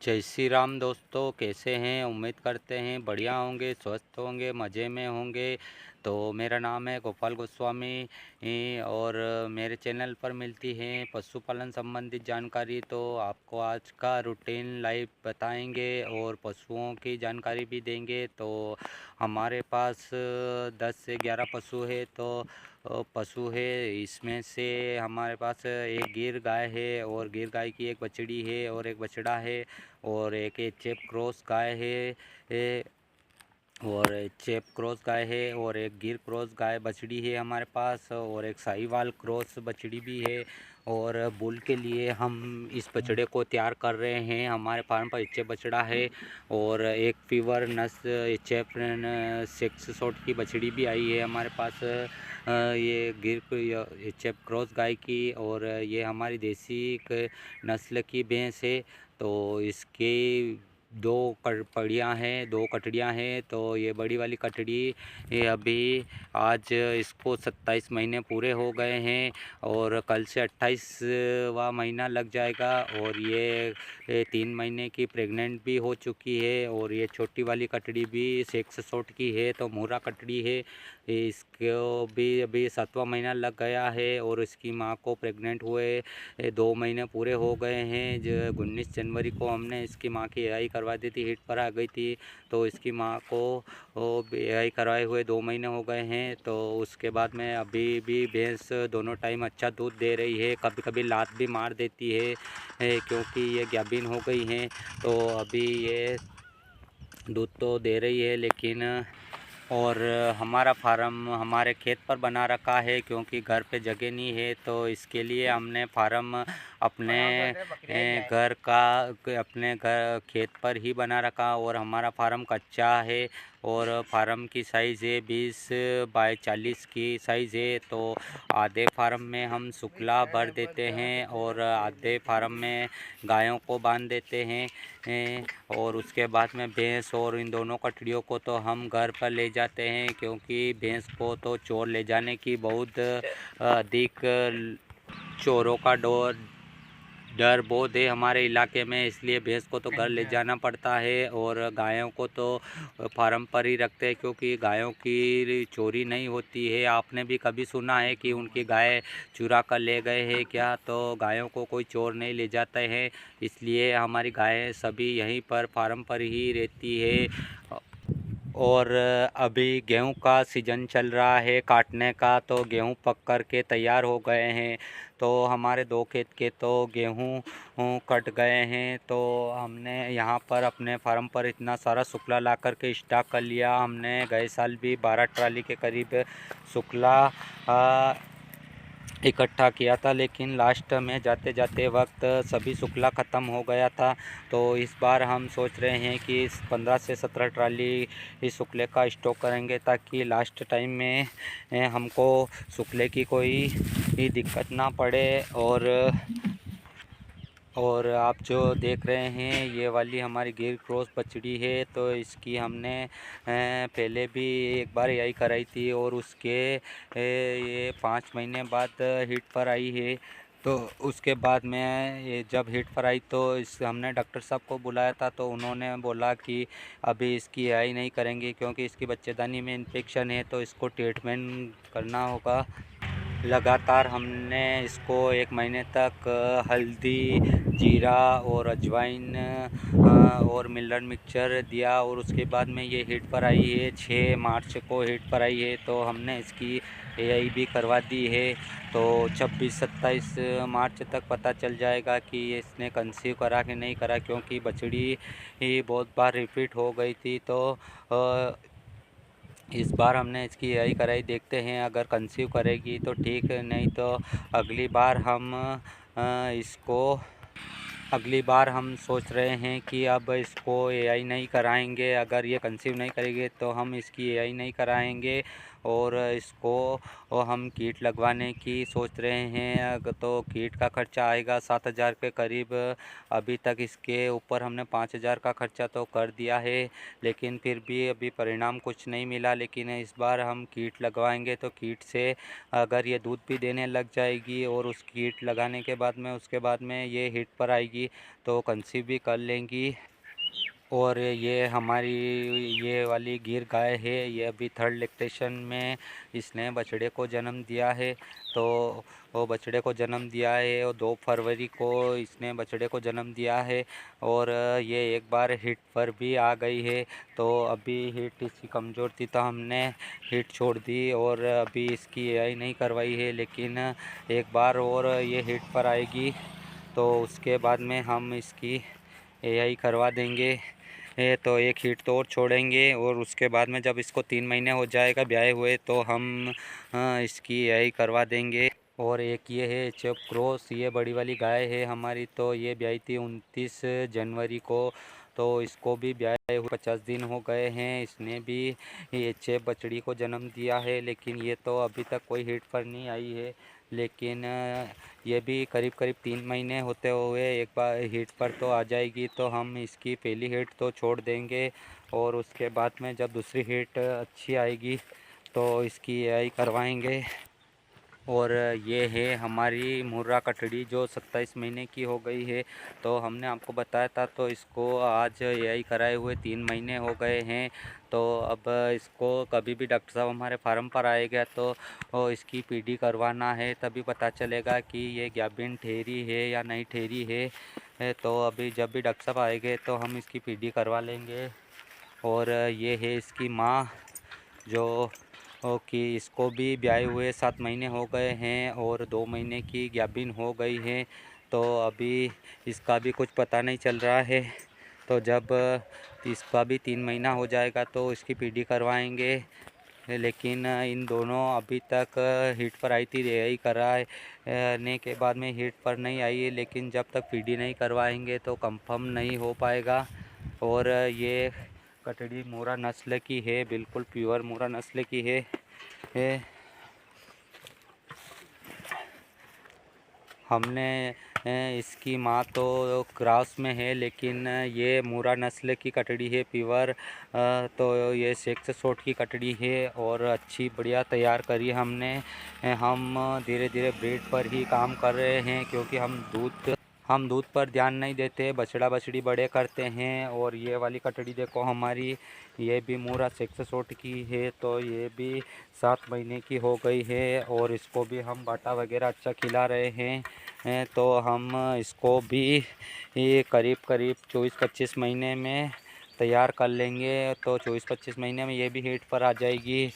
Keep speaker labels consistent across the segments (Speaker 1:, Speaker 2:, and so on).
Speaker 1: जय श्री राम दोस्तों, कैसे हैं? उम्मीद करते हैं बढ़िया होंगे, स्वस्थ होंगे, मज़े में होंगे। तो मेरा नाम है गोपाल गोस्वामी और मेरे चैनल पर मिलती है पशुपालन संबंधित जानकारी। तो आपको आज का रूटीन लाइव बताएंगे और पशुओं की जानकारी भी देंगे। तो हमारे पास 10 से 11 पशु है। तो पशु है, इसमें से हमारे पास एक गिर गाय है और गिर गाय की एक बछड़ी है और एक बछड़ा है और एक एचएफ क्रॉस गाय है और एचएफ क्रॉस गाय है और एक गिर क्रॉस गाय बछड़ी है हमारे पास और एक साहिवाल क्रॉस बछड़ी भी है। और बुल के लिए हम इस बछड़े को तैयार कर रहे हैं। हमारे फार्म पर एचएफ बछड़ा है और एक फीवर नस एचएफ 6 की बछड़ी भी आई है हमारे पास। ये गिर एचएफ क्रॉस गाय की और ये हमारी देसी नस्ल की भैंस है। तो इसके दो पड़ियाँ हैं, दो कटड़ियाँ हैं। तो ये बड़ी वाली कटड़ी ये अभी आज इसको 27 महीने पूरे हो गए हैं और कल से 28वां महीना लग जाएगा और ये 3 महीने की प्रेग्नेंट भी हो चुकी है। और ये छोटी वाली कटड़ी भी 6 की है, तो मुर्रा कटड़ी है। इसको भी अभी 7वां महीना लग गया है और इसकी माँ को प्रेग्नेंट हुए 2 महीने पूरे हो गए हैं। जो 19 जनवरी को हमने इसकी माँ की एआई करवा दी थी, हिट पर आ गई थी। तो इसकी माँ को एआई करवाए हुए 2 महीने हो गए हैं। तो उसके बाद में अभी भी भैंस दोनों टाइम अच्छा दूध दे रही है, कभी कभी लात भी मार देती है क्योंकि ये गाभिन हो गई हैं। तो अभी ये दूध तो दे रही है लेकिन और हमारा फार्म हमारे खेत पर बना रखा है क्योंकि घर पे जगह नहीं है। तो इसके लिए हमने फार्म अपने अपने घर खेत पर ही बना रखा और हमारा फार्म कच्चा है और फार्म की साइज़ है 20 बाय 40 की साइज़ है। तो आधे फार्म में हम सुखला भर देते हैं और आधे फार्म में गायों को बांध देते हैं और उसके बाद में भैंस और इन दोनों कटड़ियों को तो हम घर पर ले जाते हैं क्योंकि भैंस को तो चोर ले जाने की बहुत अधिक चोरों का डर बहुत है हमारे इलाके में, इसलिए भैंस को तो घर ले जाना पड़ता है और गायों को तो फार्म पर ही रखते हैं क्योंकि गायों की चोरी नहीं होती है। आपने भी कभी सुना है कि उनकी गाय चुरा कर ले गए हैं क्या? तो गायों को कोई चोर नहीं ले जाते हैं, इसलिए हमारी गायें सभी यहीं पर फार्म पर ही रहती है। और अभी गेहूं का सीज़न चल रहा है काटने का, तो गेहूं पक कर के तैयार हो गए हैं। तो हमारे 2 खेत के तो गेहूं कट गए हैं। तो हमने यहाँ पर अपने फार्म पर इतना सारा सुखला ला कर के स्टॉक कर लिया। हमने गए साल भी 12 ट्राली के करीब सुखला इकट्ठा किया था, लेकिन लास्ट में जाते जाते वक्त सभी सुखला ख़त्म हो गया था। तो इस बार हम सोच रहे हैं कि 15 से 17 ट्राली इस सुखले का स्टॉक करेंगे ताकि लास्ट टाइम में हमको सुखले की कोई दिक्कत ना पड़े। और आप जो देख रहे हैं ये वाली हमारी गिर क्रॉस बछड़ी है। तो इसकी हमने पहले भी एक बार यही कराई थी और उसके ये 5 महीने बाद हिट पर आई है। तो उसके बाद में ये जब हिट पर आई तो इस हमने डॉक्टर साहब को बुलाया था, तो उन्होंने बोला कि अभी इसकी एआई नहीं करेंगे क्योंकि इसकी बच्चेदानी में इन्फेक्शन है, तो इसको ट्रीटमेंट करना होगा। लगातार हमने इसको 1 महीने तक हल्दी, जीरा और अजवाइन और मिनरल मिक्सचर दिया और उसके बाद में ये हिट पर आई है। 6 मार्च को हिट पर आई है, तो हमने इसकी एआई भी करवा दी है। तो 26-27 मार्च तक पता चल जाएगा कि इसने कंसीव करा कि नहीं करा, क्योंकि बछड़ी ही बहुत बार रिपीट हो गई थी। तो इस बार हमने इसकी एआई कराई, देखते हैं अगर कंसीव करेगी तो ठीक, नहीं तो अगली बार हम इसको अगली बार हम सोच रहे हैं कि अब इसको एआई नहीं कराएंगे। अगर ये कंसीव नहीं करेगी तो हम इसकी एआई नहीं कराएंगे और इसको हम कीट लगवाने की सोच रहे हैं। तो कीट का खर्चा आएगा 7,000 के करीब। अभी तक इसके ऊपर हमने 5,000 का खर्चा तो कर दिया है, लेकिन फिर भी अभी परिणाम कुछ नहीं मिला। लेकिन इस बार हम कीट लगवाएंगे तो कीट से अगर ये दूध भी देने लग जाएगी और उस कीट लगाने के बाद में उसके बाद में ये हिट पर आएगी तो कंसीव भी कर लेंगी। और ये हमारी ये वाली गिर गाय है, ये अभी थर्ड लैक्टेशन में इसने बछड़े को जन्म दिया है। तो वो बछड़े को जन्म दिया है और 2 फरवरी को इसने बछड़े को जन्म दिया है। और ये एक बार हिट पर भी आ गई है। तो अभी हिट इसकी कमज़ोर थी तो हमने हिट छोड़ दी और अभी इसकी एआई नहीं करवाई है, लेकिन एक बार और ये हिट पर आएगी तो उसके बाद में हम इसकी एआई करवा देंगे। तो एक हीट तो और छोड़ेंगे और उसके बाद में जब इसको 3 महीने हो जाएगा ब्याए हुए तो हम इसकी एआई करवा देंगे। और एक ये है एचएफ क्रॉस, ये बड़ी वाली गाय है हमारी। तो ये ब्याई थी 29 जनवरी को। तो इसको भी ब्याए हुए 50 दिन हो गए हैं। इसने भी एचएफ बछड़ी को जन्म दिया है, लेकिन ये तो अभी तक कोई हिट पर नहीं आई है। लेकिन ये भी करीब करीब 3 महीने होते हुए एक बार हिट पर तो आ जाएगी। तो हम इसकी पहली हिट तो छोड़ देंगे और उसके बाद में जब दूसरी हिट अच्छी आएगी तो इसकी एआई करवाएंगे। और ये है हमारी मुर्रा कटड़ी जो 27 महीने की हो गई है। तो हमने आपको बताया था, तो इसको आज एआई कराए हुए 3 महीने हो गए हैं। तो अब इसको कभी भी डॉक्टर साहब हमारे फार्म पर आएगा तो इसकी पीडी करवाना है, तभी पता चलेगा कि ये गाभिन ठहरी है या नहीं ठहरी है। तो अभी जब भी डॉक्टर साहब आएंगे तो हम इसकी पीडी करवा लेंगे। और ये है इसकी माँ जो कि इसको भी ब्याए हुए 7 महीने हो गए हैं और 2 महीने की गाभिन हो गई है। तो अभी इसका भी कुछ पता नहीं चल रहा है। तो जब इसका भी 3 महीना हो जाएगा तो इसकी पीडी करवाएंगे। लेकिन इन दोनों अभी तक हिट पर आई थी, एआई कराने के बाद में हिट पर नहीं आई है। लेकिन जब तक पीडी नहीं करवाएंगे तो कंफर्म नहीं हो पाएगा। और ये कटड़ी मुर्रा नस्ल की है, बिल्कुल प्योर मुर्रा नस्ल की है। हमने इसकी माँ तो क्रॉस में है, लेकिन ये मुर्रा नस्ल की कटड़ी है प्योर। तो ये सेक्स शॉट की कटड़ी है और अच्छी बढ़िया तैयार करी हमने। हम धीरे धीरे ब्रीड पर ही काम कर रहे हैं, क्योंकि हम दूध पर ध्यान नहीं देते, बछड़ा बछड़ी बड़े करते हैं। और ये वाली कटड़ी देखो हमारी, ये भी मुर्रा सेक्स शॉट की है। तो ये भी 7 महीने की हो गई है और इसको भी हम बाटा वगैरह अच्छा खिला रहे हैं। तो हम इसको भी ये करीब करीब 24-25 महीने में तैयार कर लेंगे। तो 24-25 महीने में ये भी हिट पर आ जाएगी।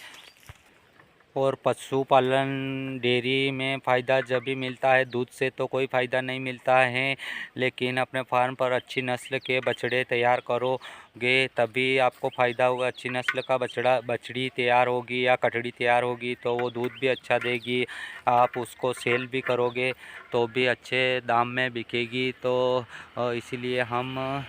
Speaker 1: और पशुपालन डेयरी में फ़ायदा जब भी मिलता है, दूध से तो कोई फ़ायदा नहीं मिलता है। लेकिन अपने फार्म पर अच्छी नस्ल के बछड़े तैयार करोगे तभी आपको फ़ायदा होगा। अच्छी नस्ल का बछड़ी तैयार होगी या कटड़ी तैयार होगी तो वो दूध भी अच्छा देगी। आप उसको सेल भी करोगे तो भी अच्छे दाम में बिकेगी। तो इसीलिए हम